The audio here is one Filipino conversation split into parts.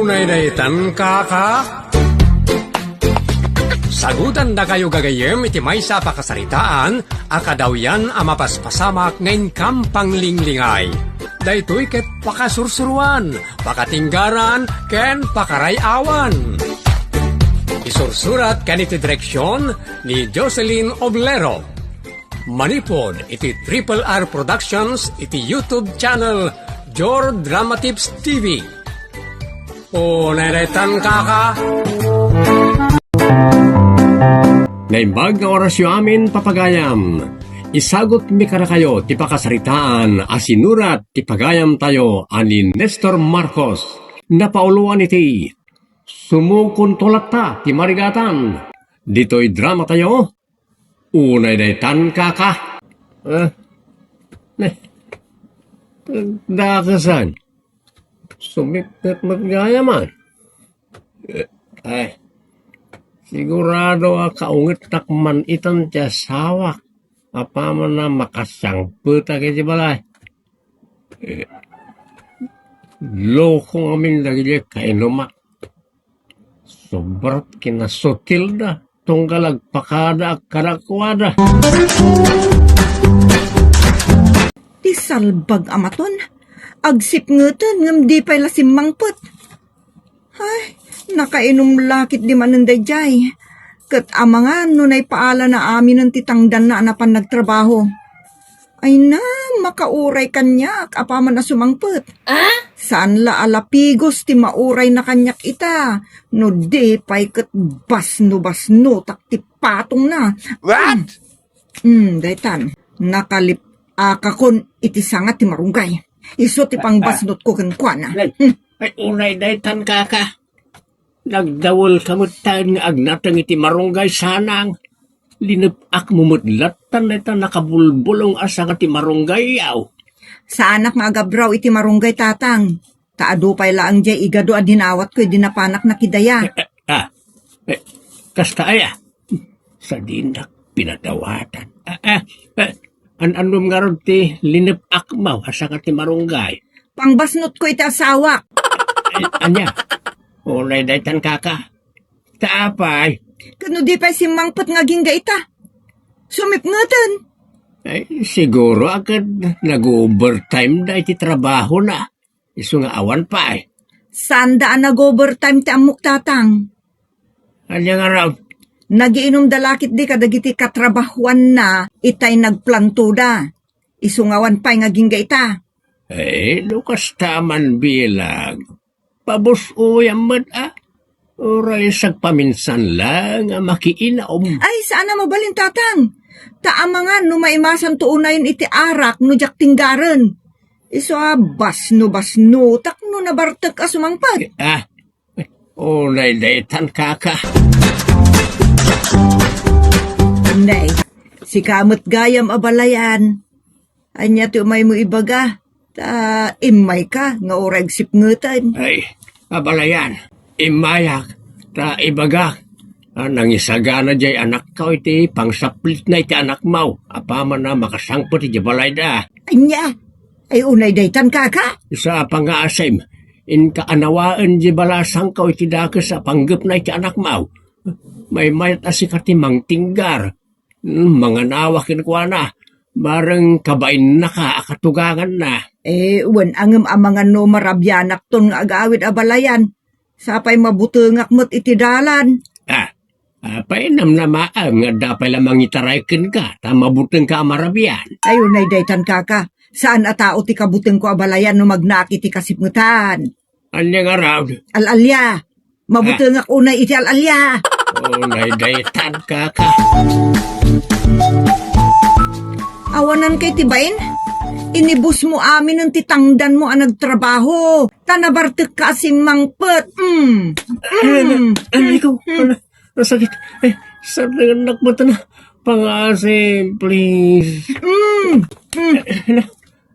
Unay daytan kaka. Sagutan na kayo gagayem iti may sa pakasaritaan, akadaw yan amapaspasamak ngayon kampang linglingay. Daytoy ket pakasursuruan, pakatinggaran, ken pakarayawan. Isursurat kaniti direksyon ni Jocelyn Oblero. Manipod iti Triple R Productions iti YouTube channel Jor Drama Tips TV. O naretan kaka. Naimbag nga orasyo amin papagayam. Isagot mi kada kayo ti pakasaritaan asinurat ti pagayam tayo ani Nestor Marcos. Napauluan iti sumukon tolata ti marigatan. Dito'y drama tayo. Unay daytan kaka. Dakasan. Sumipit maggayaman. Ay, sigurado kaungit takman itan tiya sawak. Apa man na makasang puta kaya di balay. Loko aming lagi kainumak. Sobrat kinasutil na. Tunggalag pakada karakwada. Ti salbag amaton. Agsip ngutan ngam di pala si mangput. Ay, nakainom lakit di mananday jay. Kat amangan nunay paala na amin ng titangdan na anapan nagtrabaho. Ay na, makauray kanyak, apaman na sumangput. Saan la alapigos ti mauray na kanyak ita. No di pa'y kat basno tak ti patong na. What? Daytan, nakalip akakon iti sangat ti marunggay. Iso ti pang basnot ko kankwana. Ay, unay daytan kaka. Nagdawol kamutan nga agnatang iti marunggay sanang. Linapak mumudlatan na ita nakabulbulong asa nga ti marunggay yaw. Sa anak nga agabraw iti marunggay tatang. Taado pa'y laang jay igado a dinawat ko dinapanak na kidaya. Kasta aya. Sa dinak pinadawatan. Anum nga ron ti linapak maw asa nga ti marunggay. Pangbasnot ko iti asawak. Anya, unay daytan kaka. Taapay. Kano di pa'y simangpot nga gingga ita. Sumipngatan. Ay, siguro agad nag-overtime na iti trabaho na. Iso nga awan pa eh. Saan daan nag-overtime ti amok tatang? Anya nga raw. Nagiinom dalakit di kadagiti katrabahuan na itay nagplanto da. Isungawan pa'y nga gingga ita. Eh, lukas taman bilang. Pabos uyam man Oray sagpaminsan lang makiinaom. Ay, saan na mabalin tatang? Taamangan no maimasan to unayin iti arak no jak tinggaran. Iso basno takno nabartek asumangpad. Unay daytan kaka. Nay, si kamot gayam abalayan. Anya ti umay mo ibaga. Imay ka nga orag sipngutan. Ay, abalayan. Imayak. Ta ibaga. Nangisagana jay anak ka iti pangsaplit na iti anak mau. Apaman na makasangpot iti balay da. Anya, ay unay daytan kaka. Sa pang-aasim, in kaanawaan di balasang ka iti dakas sa panggap na iti anak mau. May mayat asikati mang tinggar. Mga nawakin ko na. Barang kabain na ka, akatugangan na. Wan angam amangan no marabyanak ton nga agawid abalayan. Sapay mabutungak mo't iti dalan. Painam na maam nga dapay lamang itaraykin ka, tamabuteng ka amarabyan. Ayun ay daytan kaka. Saan atao ti kabuteng ko abalayan no magnaki ti kasipngutan? Anya nga raw? Alalya. Mabutungak unay iti alalya. Unay daytan kaka. Awanan kay tibain? Inibus mo amin ng titangdan mo ang nagtrabaho. Tanabartek ka si mangpet. Ikaw, nasakit. Sa anak mo ito na. Pangasim, please.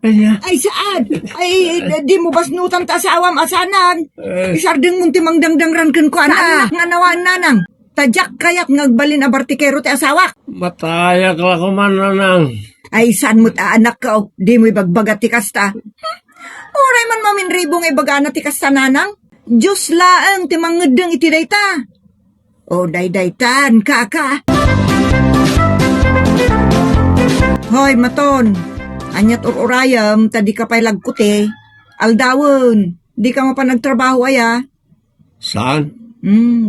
Ay, saan? Ay, di mo basnutan ta sa awam asanan. Isardeng mong timang dangdangran kan ko anak. Nga nawaan nanang. Tadyak kayak ngagbalin a bartikero ti asawak. Matayak la ko man nanang. Ay, saan mo't anak ka o di mo ibagbaga ti kasta? Oray man maminribong ibaga na ti kasta nanang. Diyos laang ti mangedeng iti dayta. O daydaytan, kaka. Hoy, maton. Anyat ururayam, tadi ka pa'y lagkuti. Aldawon, di ka mapanagtrabaho aya. Saan?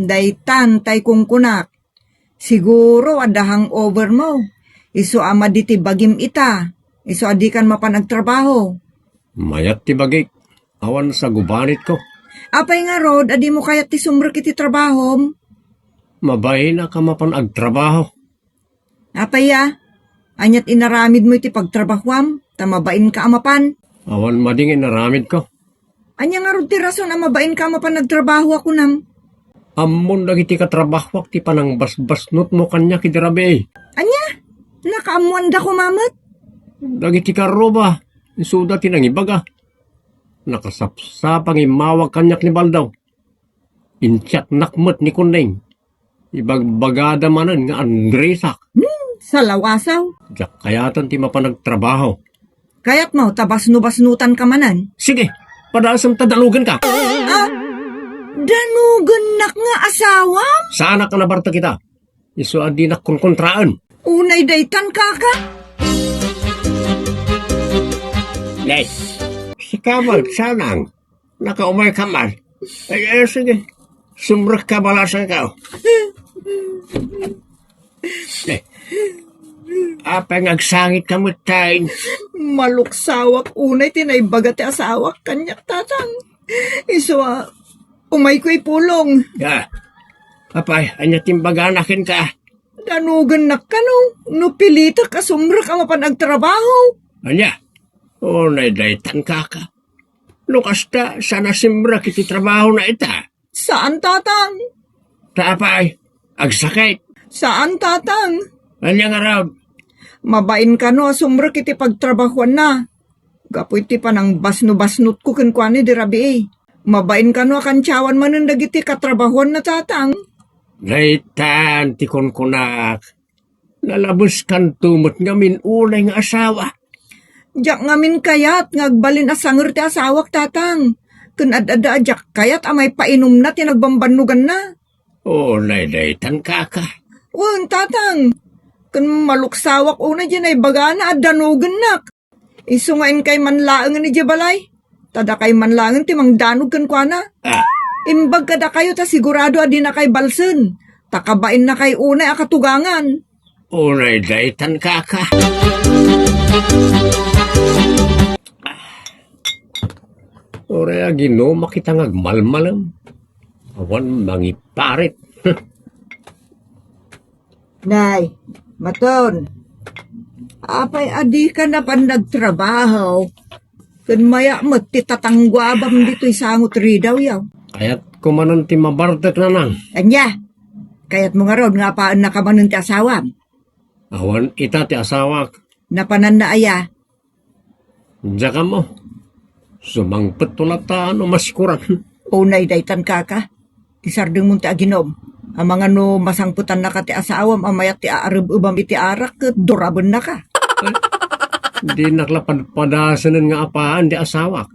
Daytan, tay kungkunak. Siguro adahang over mo. Iso ama di ti bagim ita. Iso adi kan mapanagtrabaho. Mayat ti bagik. Awan sa gubanit ko. Apay nga rod, adi mo kayat ti sumrek iti trabahom. Mabay na ka mapanagtrabaho. Apay ya, anyat inaramid mo iti pagtrabahwam, tamabain ka amapan. Awan madingin naramid ko. Anya nga rod ti rason amabain ka amapan nagtrabaho ako nam. Amon dagiti katrabahwak ti panang basbasnot mo kanya kidirabe. Anya, nakaamuan da ko mamat. Dagiti karoba. Isuda ti nangibaga. Nakasapsapang imawag kanyak ni Baldaw. Intiyak nakmet ni Kuneng. Ibagbagada manan nga Andresak. Sa lawasaw. Diyak kayatan ti mapanagtrabaho. Kaya't mo, tabasno-basnutan ka manan. Sige, padaasam tadalugan ka. Danugan nak nga asawam? Sana ka nabarta kita. Iso adi nakonkontraan. Unay daytan kaka. Yes. Si Kamal, sanang. Nakaumay ka man. Ay, sige. Sumrek ka balasan ka. Eh. Apang agsangit ka mo tayo. Maluksawak unay tinaybaga ti asawak kanyak tatang. Iso umay ko'y pulong. Ya. Apay, anya timbaganakin ka. Danugan nak ka no pilita ka sumrek ang mapanagtrabaho. Anya? O, naidaytan ka ka. Lukasta, sana simra kiti trabaho na ita. Saan tatang? Tapay, agsakit. Saan tatang? Anya nga raw. Mabain ka no sumrek iti pagtrabahuan na. Gapoy ti panang basno-basnot ko kinkwane di rabi eh. Mabain ka no akantsawan manan dagiti katrabahuan na tatang. Daytan, tikon kunak. Nalabos kan tumot ngamin ulay nga asawa. Diyak ngamin kayat ngagbalin asanger ti asawak tatang. Kun ad-ada diyak kayat amay painom na tinagbambanugan na. O, naidaytan ka ka. Un tatang. Kun maluksawak una dyan ay bagana at danugan nak. Isungain kay manlaangan ni Jabalay. Tada kay manlaangan ti mangdanog kan kwa na. Imbag kada kayo ta sigurado adi na kay balsen. Takabain na kay unay akatugangan. O, naidaytan ka ka. Ore agino makita ngagmalmalam. Awan mangiparit. Nay, maton. Apay adi ka na pan nagtrabaho. Kun maya mo't ti tatanggwabam dito'y sangot ridaw yaw. Kaya't kumanon ti mabartek na nang. Anya, kaya't mo nga ron nga paan nakamanon ti asawam. Awan ita ti asawak. Napanan na aya. Diya ka mo. Sumangpet tulataan o masikuran. Unay daytan kaka. Ti sardeng mo ti aginom. Ang mga no masangputan na ka ti asawam, amayat ti aarab ubam iti arak, duraban na ka. Di naklapadpadasanan nga apaan di asawak.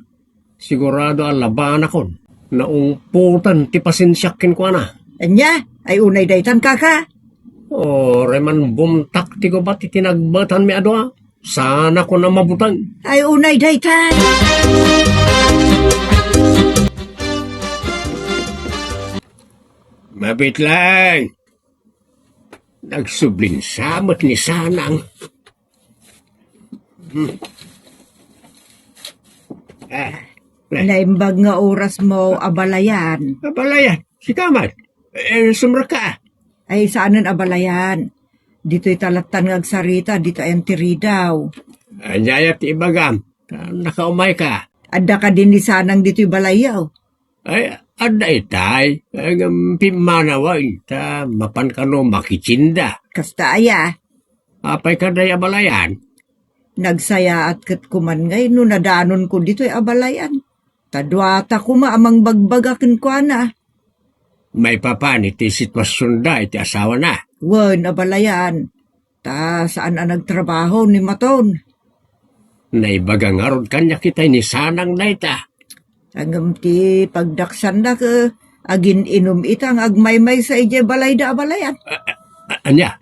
Sigurado alaban akon. Naungputan ti pasensyakin ko na. Anya, ay unay daytan kaka. O, reman bumtak ti ko ba't itinagbatan mi adwa? Sana ko na mabutang. Ay unay daytan. Mabit lang. Nagsublin samot ni Sanang. Naimbag nga oras mo abalayan. Abalayan, si Kamat. Sumra ka. Ay saanan abalayan. Dito'y talatan ng agsarita, dito ay antiri daw. Anyayat ibagam. Nakaumay ka. Adda ka din ni Sanang dito'y balayaw. Ay, ada itay. Pimanawain. Ta, mapan ka no makichinda. Kasta aya, Apay ka day abalayan. nagsaya at kat kumangay no nadanon ko dito'y abalayan. Tadwata ko maamang bagbagakin ko na. May papan iti sitwasyon da iti asawa na. Wan abalayan. Ta saan ang nagtrabaho ni Maton? Naibagang arod kanya kitay ni Sanang na ita. Hanggang ti pagdaksan na ka, agin inom itang agmaymay sa ije balay da abalayan. Anya?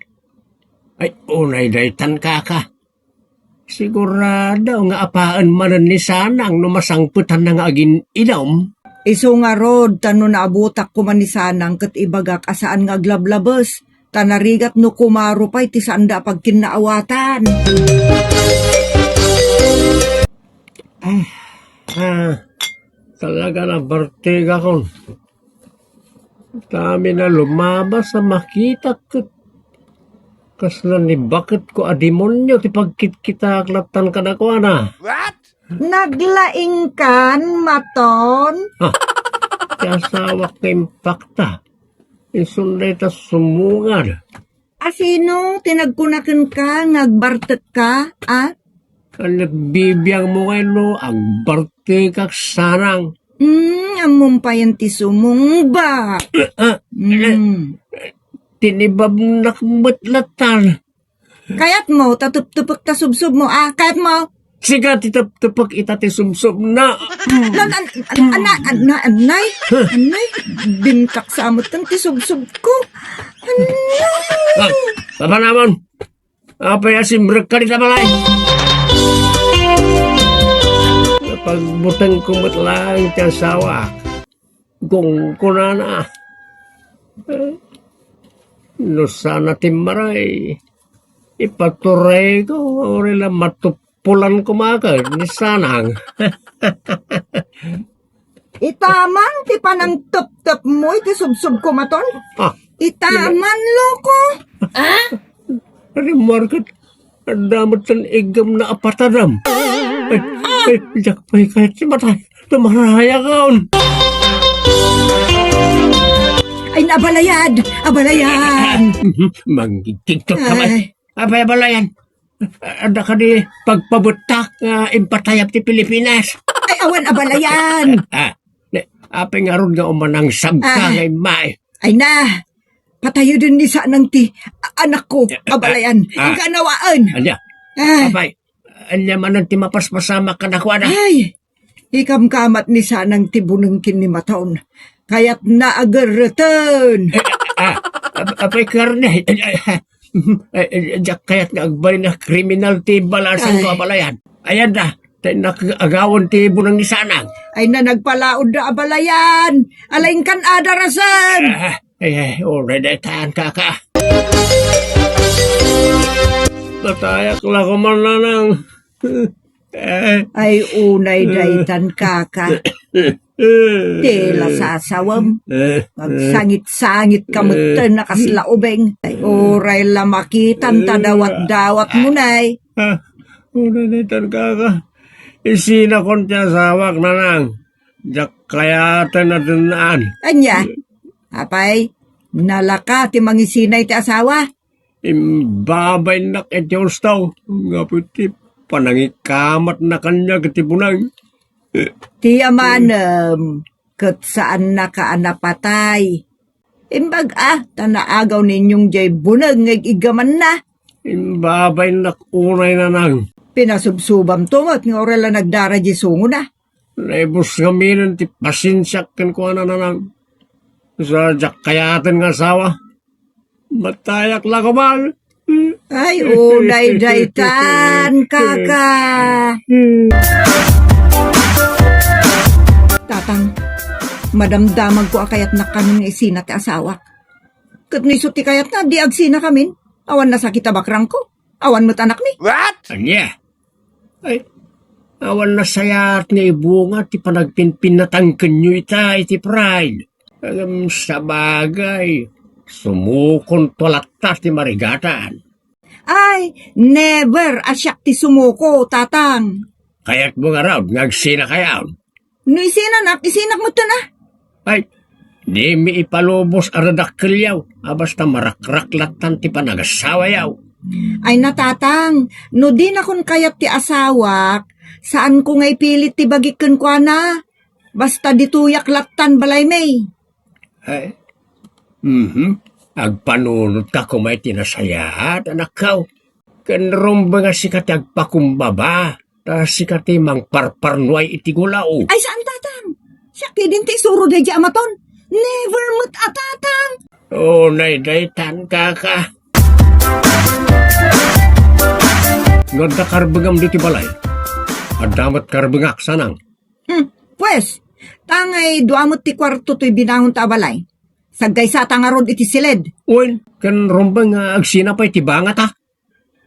Ay, unay daytan ka. Sigurado nga apaan manan ni Sanang no masangputan na nga agin inom. Iso nga rod, tano na abutak ko man ni Sanang kat ibagak asaan nga aglablabas. Tanarigat no kumaro pa'y ti sanda pag kinaawatan. Talaga na bartiga kon. Dami na lumabas sa makita ko. Kasla ni bakit ko adimonyo ti pagkit kita aklatan ka na ko na. Naglaing kan, maton? Ti asawa ka impakta. Isunday ta sumungad. Asino, tinagkunakin ka, ngagbartek ka, ah? Nagbibiyang mo ngayon no, ang bartiga Sanang. Amon pa yan ti sumungba. Tinibab nakbatlatan. Kayat mo, tatup-tupok ta subsub mo, ah? Kayat mo? Siga titap-tapak itati sumsum na. Anay, bintak sa amot ng ti subsub ko. Papa naman, apa ya simbrek ka di tamalay? Pagbutang kumot lang ti asawa, kung kunana. No sana timmaray, ipaturay ko, orila matupulan kumaga ni Sanang. Itaman, ti panang tup-tup mo, iti subsub ko maton. Itaman, loko. Ano market? Ang damat ng igam na apatadam. Ay, jak pa'y kahit si matay. Tumaraya kaon. Ay, abalayan. Mang-tiktok naman. Abay, abalayan. Ada ka di pagpabutak impatayap ti Pilipinas. Ay, awan abalayan. Apay nga ron nga umanang sabka ngay may. Ay na, patayo din ni sanang ti anak ko, abalayan. Ang kanawaan. Anya, apay, anya manan ti mapaspasama ka na kwa na. Ay, ikamkamat ni sanang ti bunungkin ni mataon. Kaya't naagaratan. Apay karne. Kaya't naagbali na kriminal ti balasan ko abalayan. Ayan na. Nakagawon ti bunang ni Sanang. Ay na nagpalaod na abalayan. Alain kan adarasan. Already tahan ka. Natayak lang ko man nanang. Ay unay daytan kaka. Tela sasawam. Magsangit-sangit kamutan na kaslaubeng. Ay oray la makitan tadawat-dawat mo nay. Unay daytan kaka. Isina kon tiya sawak na lang. Diyak kayatan na dinaan. Anya, apay, nalaka ti mangisinay ti asawa. Imbabay na kay Diyos tao. Nga puti, panangikamat na kanya katibunang. Ti amanam, kat saan na ka anapatay. Imbag tanaagaw ninyong jay bunag igaman na. Imbabay na unay na nang. Pinasubsubam tungot ng orala nagdara di sungo na. Naibos kami ng ti pasensyak kan ko na nang. Sa jak kayatan nga asawa. Matayak lang ko man. Ay, unay daytan, kaka. Tatang, madamdaman ko akayat na kanong isina ti asawa. Kat niso ti kayat na, di agsina kamin. Awan na sakit abakrang ko. Awan mo't anak ni. What? Anya? Ay, awan na sayat nga ibunga ti panagpinpin na tangken nyo iti pride. Sa bagay, sumukon tolatas ti marigatan. Ay, never asyak ti sumuko, tatang. Kaya't mo nga raw, ngagsina kayaw. No isinak mo to na. Ay, di mi ipalubos aradakilyaw. Basta marakraklatan ti panagasawa yaw. Ay natatang, no di na kun kayat ti asawak, saan ko ngay pilit ti bagikan kwa na? Basta dituyak latan balay may. Ay, agpanunod ka kumay tinasayat, anak kaw. Kanromba nga sikat agpakumbaba, ta sikat mang parparnuay iti gulao. Ay saan tatang? Siya kidin ti suro day amaton. Never mo't atatang. Unay daytan kaka. Ngada karbegam di balay. Adamat karbengak sanang. Pues, tangay duamot ti kwarto to'y binangon ta balay. Saggay sa tangarod iti silid. Uy, kan rombang agsina pa itibangat ha.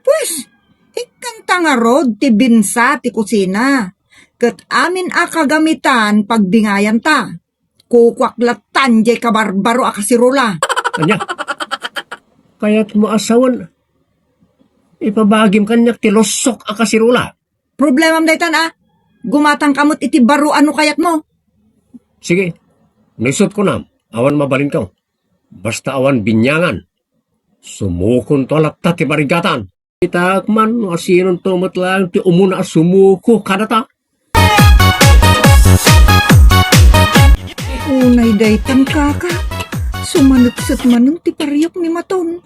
Pues, ikan tangarod ti binsa ti kusina. Kat amin akagamitan pagbingayan ta. Kukwaklat jay kabarbaro akasirula. Anya, kaya't mo asawan. Ipabagim kanyak ti losok akasirula. Problema mo daytan Gumatang kamot iti baro ano kayat mo. Sige, naisot ko na. Awan mabalin ka. Basta awan binyangan. Sumukon to alatta ti barigatan. Itak man, asinon to matlang ti umuna sumuko kadata. Unay daytan kaka. Sumanot-sat manong ti pariyok ni maton.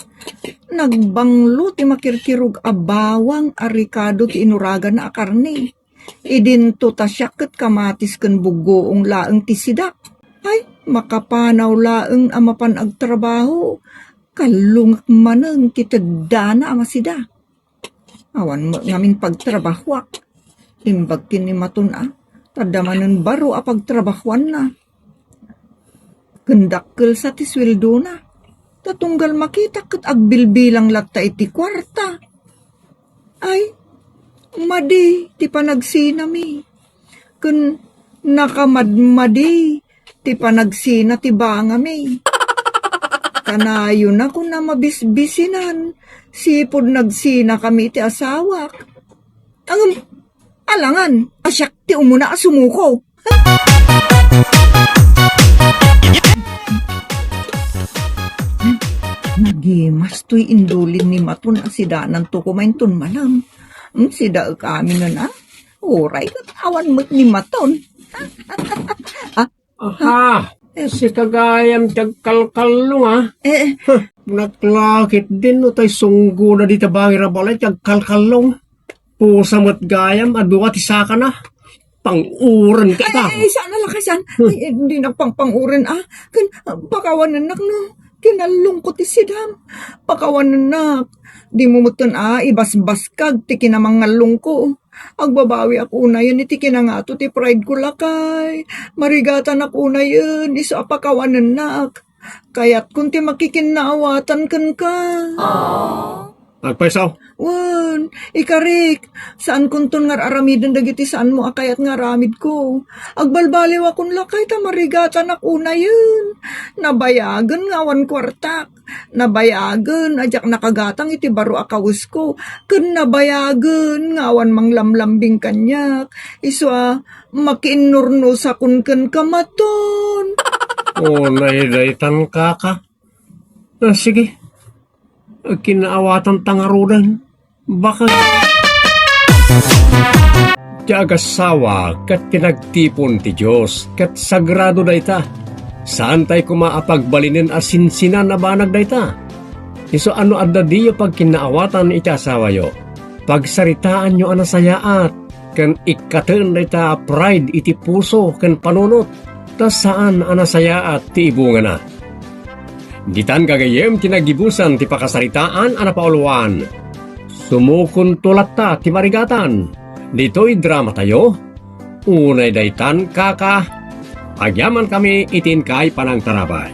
Nagbanglo ti makirkirog abawang arikado ti inuragan na akarne. Idinto ta syaket kamatis ken bugoong laeng ti sidak. Ay, makapanaw laeng amapan agtrabaho. Kalungak maneng ti tagdana ama sida. Awan mo ngamin pagtrabahwak. Imbag ni maton tadamanen baro pagtrabahuan na. Kendakkel sa ti sweldo na. Tatunggal makita ket agbilbilang latta iti kwarta. Ay, madi ti panagsinami. Kun nakamadmadi ti panagsina ti bangami. Kanayo na kun na mabisbisinan. Sipod nagsina kami ti asawak. Ang alangan, asyak ti umuna sumuko. Nagimas to'y indulin ni Maton asidanan to kumainton malam. Sida kami na Oray, katawan mo't ni Maton. Aha, si kagayam tagkalkalong Naklakit din no tay sunggo na di tabangi rabalay tagkalkalong. Pusa mo't gayam, adwa ti saka na. Panguran ka ta. Ay, sana lakasan. Hindi na pangpanguran Pakawan anak no. Kinalungkot ti sidam. Pakawan anak. Di mo muton ibasbas kag ti kinamangalong ko. Agbabawi ako na yun iti kinangato ti pride ko lakay. Marigatan ako na yun. Iso apakawan anak. Kaya't kung ti makikinaawatan kan ka. Agpaisaw. Wan, ikarik, saan kunton nga aramidin dagiti saan mo akayat nga aramid ko. Agbalbaliw akong lakay ta marigatan ako na yun. Nabayagan nga awan kwartak. Nabayagan, ajak nakagatang iti baro akawis ko. Kun nabayagan, nga awan manglamlambing kanyak. Iswa, makinurno sa kun kamaton. Naidaytan kaka. Sige. Kinaawatan tangarudan. Baka tiagasawa kat pinagtipon ti Diyos kat sagrado dayta. Saan tay kumaapagbalinin asinsinan na banag dayta? Iso ano adda diyo pag kinaawatan iti asawa yo? Pagsaritaan nyo anasayaat kan ikaten dayta pride iti puso kan panunot. Tas saan anasayaat ti ibunga na? Ditan gagayem tinagibusan ti pakasaritaan anapauluan. Sumukon tulat ta ti marigatan. Dito'y drama tayo. Unay daytan kaka. Agyaman kami itin kay panang tarabay.